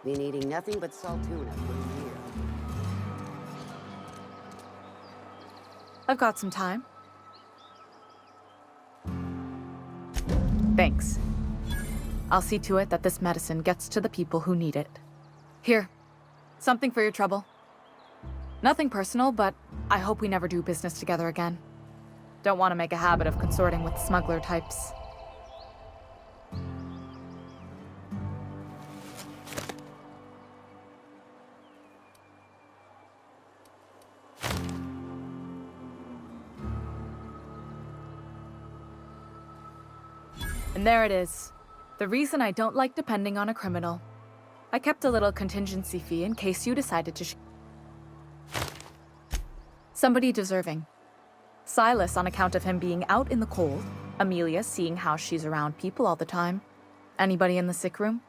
Been eating nothing but salt tuna for a year. I've got some time. Thanks. I'll see to it that this medicine gets to the people who need it. Here, something for your trouble. Nothing personal, but I hope we never do business together again. Don't want to make a habit of consorting with smuggler types. And there it is. The reason I don't like depending on a criminal. I kept a little contingency fee in case you decided to somebody deserving. Silas on account of him being out in the cold. Amelia seeing how she's around people all the time. Anybody in the sick room?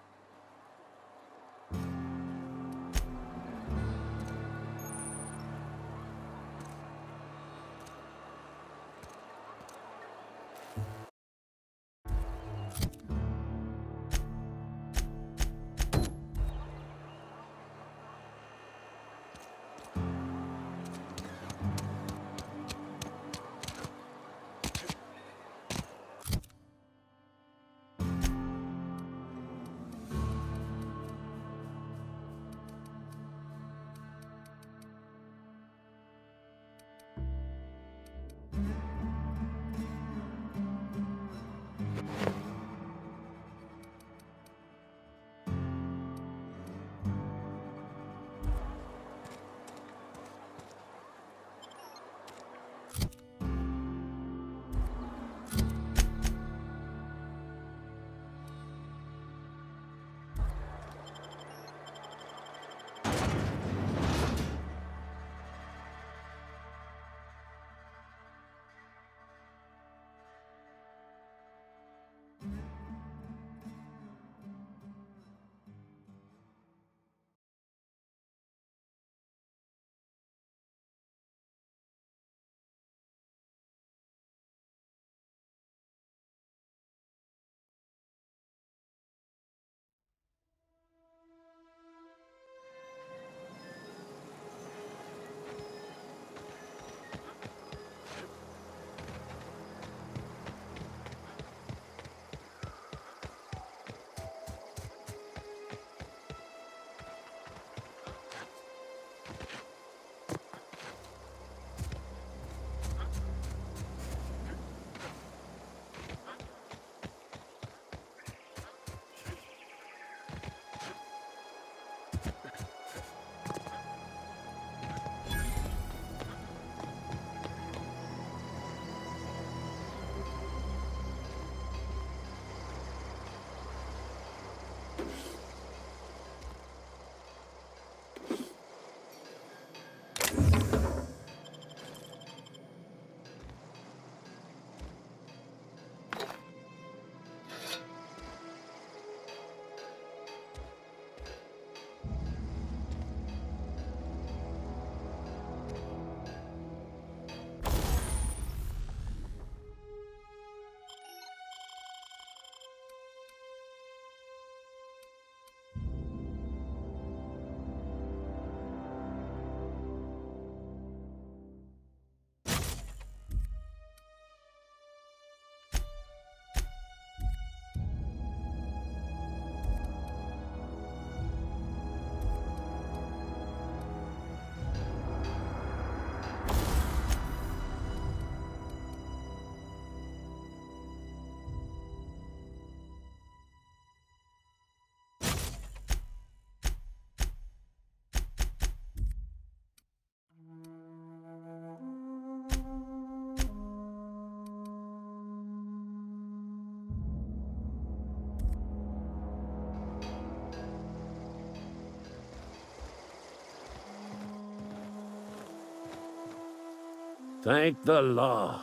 Thank the law.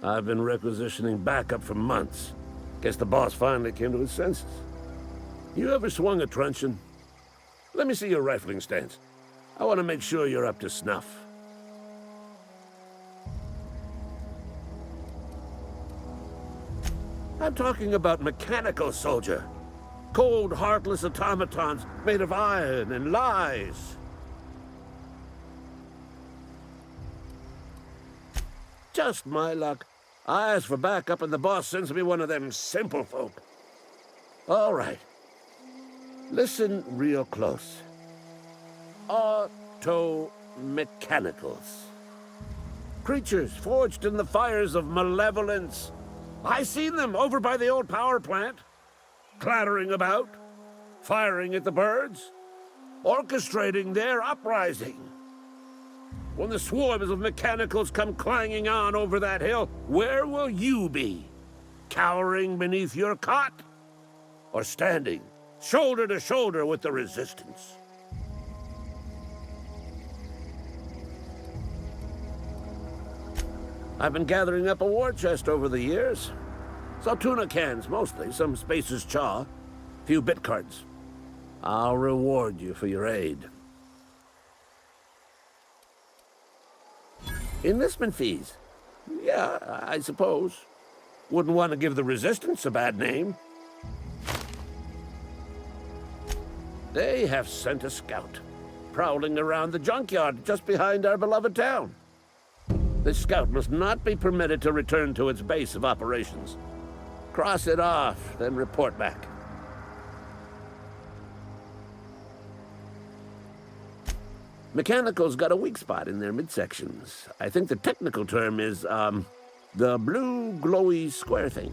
I've been requisitioning backup for months. Guess the boss finally came to his senses. You ever swung a truncheon? Let me see your rifling stance. I want to make sure you're up to snuff. I'm talking about mechanical soldier. Cold, heartless automatons made of iron and lies. Just my luck. I ask for backup and the boss sends me one of them simple folk. All right. Listen real close. Auto-mechanicals. Creatures forged in the fires of malevolence. I seen them over by the old power plant. Clattering about, firing at the birds, orchestrating their uprising. When the swarms of mechanicals come clanging on over that hill, where will you be? Cowering beneath your cot? Or standing, shoulder to shoulder with the resistance? I've been gathering up a war chest over the years. Saltuna cans, mostly. Some Spacer's Chaw. Few bit cards. I'll reward you for your aid. Enlistment fees. Yeah, I suppose. Wouldn't want to give the Resistance a bad name. They have sent a scout, prowling around the junkyard just behind our beloved town. This scout must not be permitted to return to its base of operations. Cross it off, then report back. Mechanicals got a weak spot in their midsections. I think the technical term is, the blue glowy square thing.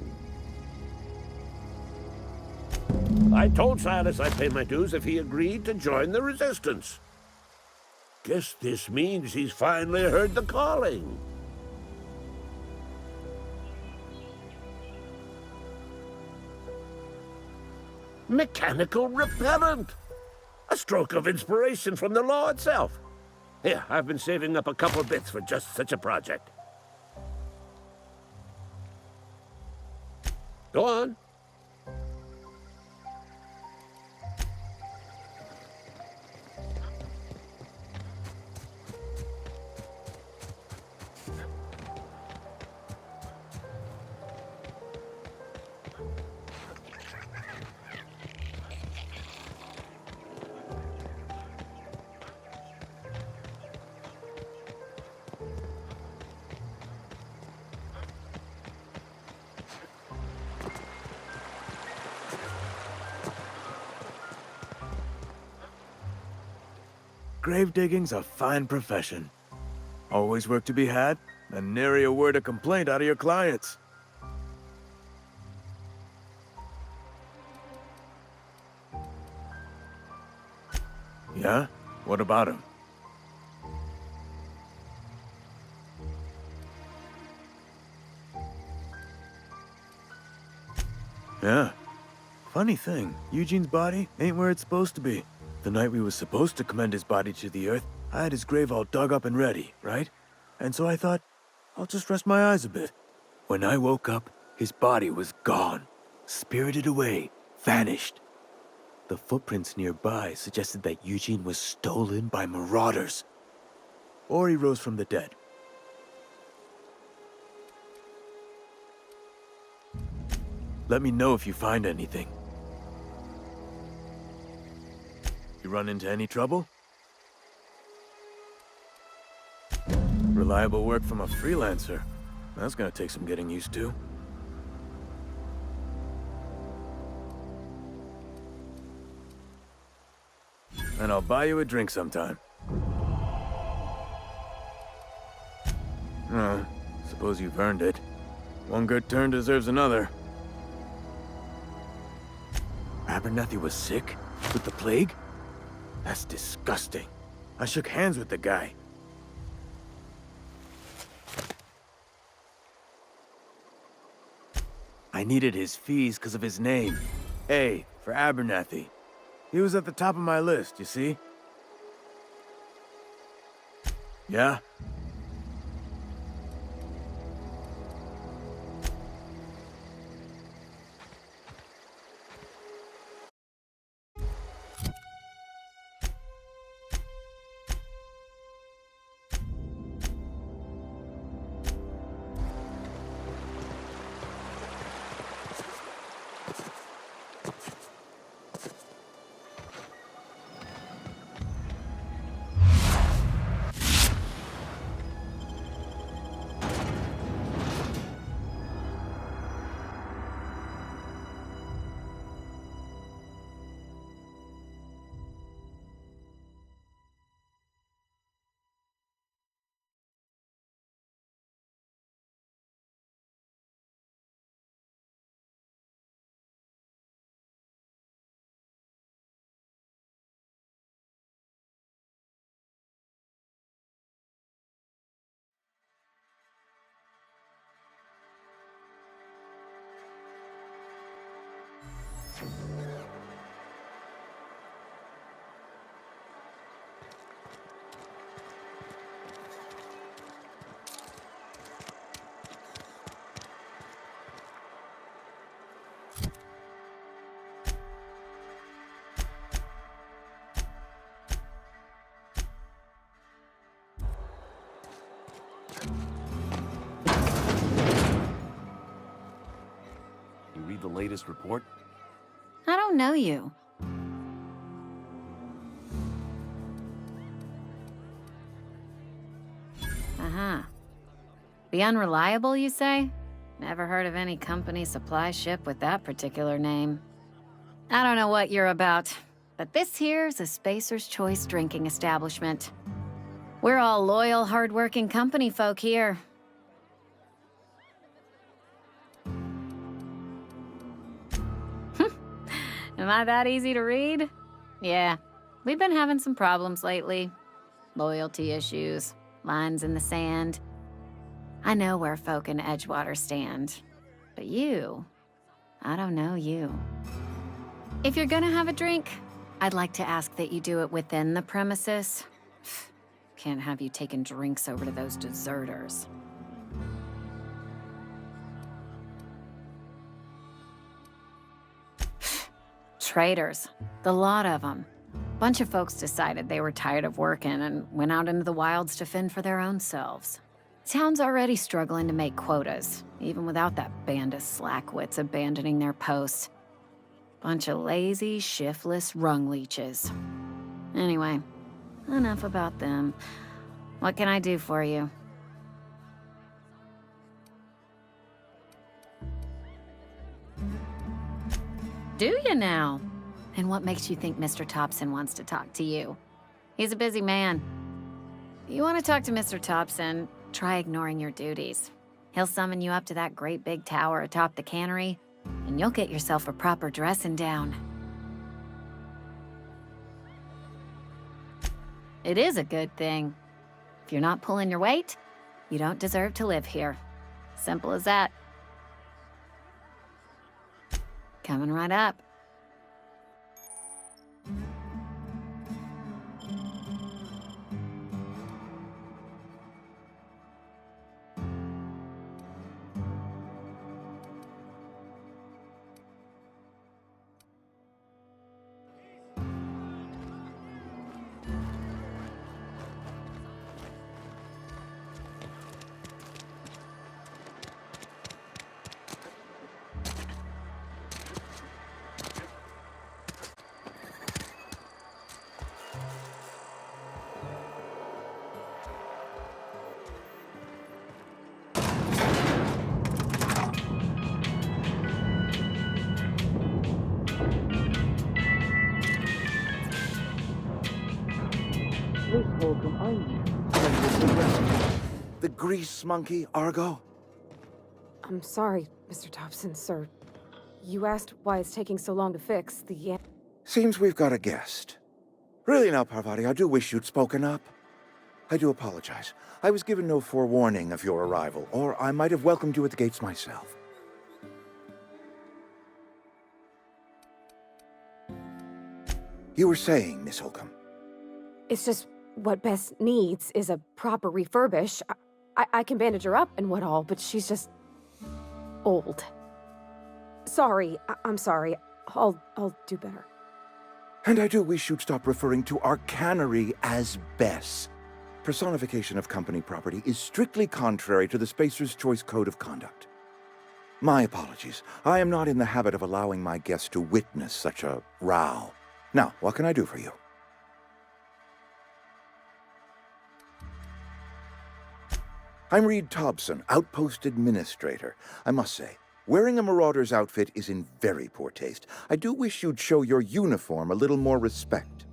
I told Silas I'd pay my dues if he agreed to join the Resistance. Guess this means he's finally heard the calling. Mechanical repellent! A stroke of inspiration from the law itself. Here, I've been saving up a couple bits for just such a project. Go on. Grave digging's a fine profession. Always work to be had, and nary a word of complaint out of your clients. Yeah? What about him? Yeah. Funny thing, Eugene's body ain't where it's supposed to be. The night we was supposed to commend his body to the earth, I had his grave all dug up and ready, right? And so I thought, I'll just rest my eyes a bit. When I woke up, his body was gone. Spirited away, vanished. The footprints nearby suggested that Eugene was stolen by marauders. Or he rose from the dead. Let me know if you find anything. You run into any trouble? Reliable work from a freelancer. That's gonna take some getting used to. And I'll buy you a drink sometime. Oh, suppose you've earned it. One good turn deserves another. Abernathy was sick? With the plague? That's disgusting. I shook hands with the guy. I needed his fees because of his name. A, for Abernathy. He was at the top of my list, you see? Yeah? You read the latest report? I don't know you. Uh-huh. The Unreliable, you say? Never heard of any company supply ship with that particular name. I don't know what you're about, but this here's a Spacer's Choice drinking establishment. We're all loyal, hard-working company folk here. Am I that easy to read? Yeah, we've been having some problems lately. Loyalty issues, lines in the sand. I know where folk in Edgewater stand. But you, I don't know you. If you're gonna have a drink, I'd like to ask that you do it within the premises. Can't have you taking drinks over to those deserters. Traitors. The lot of them. Bunch of folks decided they were tired of working and went out into the wilds to fend for their own selves. Town's already struggling to make quotas, even without that band of slackwits abandoning their posts. Bunch of lazy, shiftless rung leeches. Anyway, enough about them. What can I do for you? Do you now? And what makes you think Mr. Thompson wants to talk to you? He's a busy man. You want to talk to Mr. Thompson, try ignoring your duties. He'll summon you up to that great big tower atop the cannery, and you'll get yourself a proper dressing down. It is a good thing. If you're not pulling your weight, you don't deserve to live here. Simple as that. Coming right up. The grease monkey, Argo? I'm sorry, Mr. Thompson, sir. You asked why it's taking so long to fix the... Seems we've got a guest. Really now, Parvati, I do wish you'd spoken up. I do apologize. I was given no forewarning of your arrival, or I might have welcomed you at the gates myself. You were saying, Miss Holcomb. It's just what Bess needs is a proper refurbish. I can bandage her up and what all, but she's just... old. Sorry, I'm sorry. I'll do better. And I do wish you'd stop referring to our cannery as Bess. Personification of company property is strictly contrary to the Spacer's Choice Code of Conduct. My apologies. I am not in the habit of allowing my guests to witness such a row. Now, what can I do for you? I'm Reed Thompson, Outpost Administrator. I must say, wearing a Marauder's outfit is in very poor taste. I do wish you'd show your uniform a little more respect.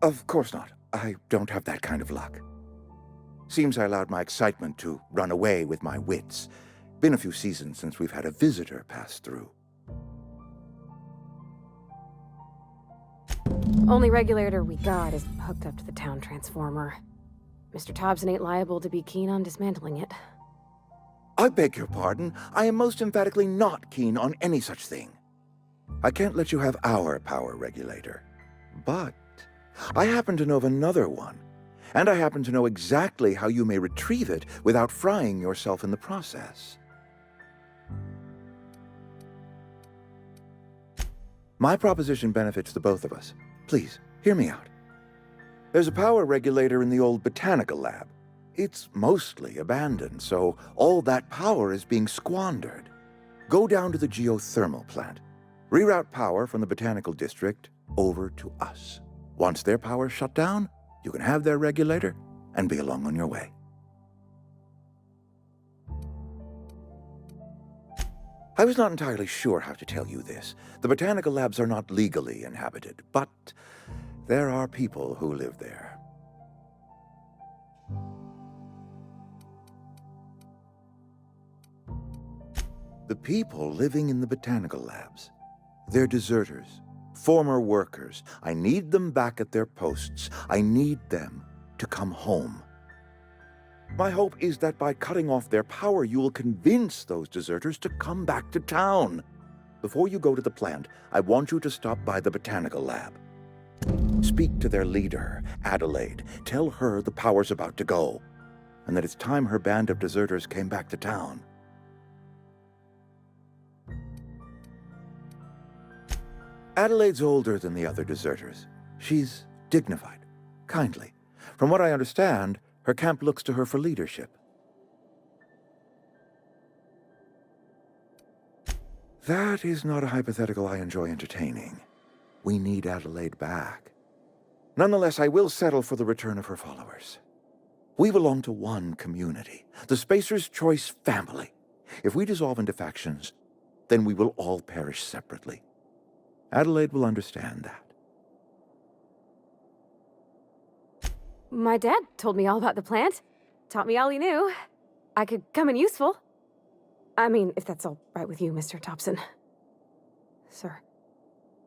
Of course not. I don't have that kind of luck. Seems I allowed my excitement to run away with my wits. Been a few seasons since we've had a visitor pass through. Only regulator we got is hooked up to the town transformer. Mr. Thompson ain't liable to be keen on dismantling it. I beg your pardon. I am most emphatically not keen on any such thing. I can't let you have our power regulator. But I happen to know of another one. And I happen to know exactly how you may retrieve it without frying yourself in the process. My proposition benefits the both of us. Please, hear me out. There's a power regulator in the old botanical lab. It's mostly abandoned, so all that power is being squandered. Go down to the geothermal plant. Reroute power from the botanical district over to us. Once their power's shut down, you can have their regulator and be along on your way. I was not entirely sure how to tell you this. The botanical labs are not legally inhabited, but there are people who live there. The people living in the botanical labs, they're deserters, former workers. I need them back at their posts. I need them to come home. My hope is that by cutting off their power, you will convince those deserters to come back to town. Before you go to the plant, I want you to stop by the botanical lab. Speak to their leader, Adelaide. Tell her the power's about to go, and that it's time her band of deserters came back to town. Adelaide's older than the other deserters. She's dignified, kindly. From what I understand, her camp looks to her for leadership. That is not a hypothetical I enjoy entertaining. We need Adelaide back. Nonetheless, I will settle for the return of her followers. We belong to one community, the Spacer's Choice family. If we dissolve into factions, then we will all perish separately. Adelaide will understand that. My dad told me all about the plant. Taught me all he knew. I could come in useful. I mean, if that's all right with you, Mr. Thompson. Sir.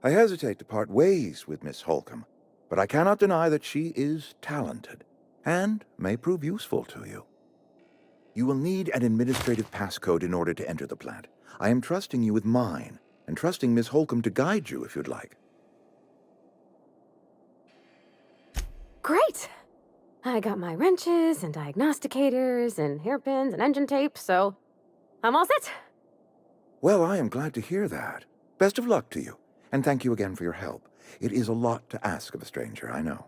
I hesitate to part ways with Miss Holcomb, but I cannot deny that she is talented and may prove useful to you. You will need an administrative passcode in order to enter the plant. I am trusting you with mine, and trusting Miss Holcomb to guide you if you'd like. Great! I got my wrenches and diagnosticators and hairpins and engine tape, so I'm all set. Well, I am glad to hear that. Best of luck to you, and thank you again for your help. It is a lot to ask of a stranger, I know.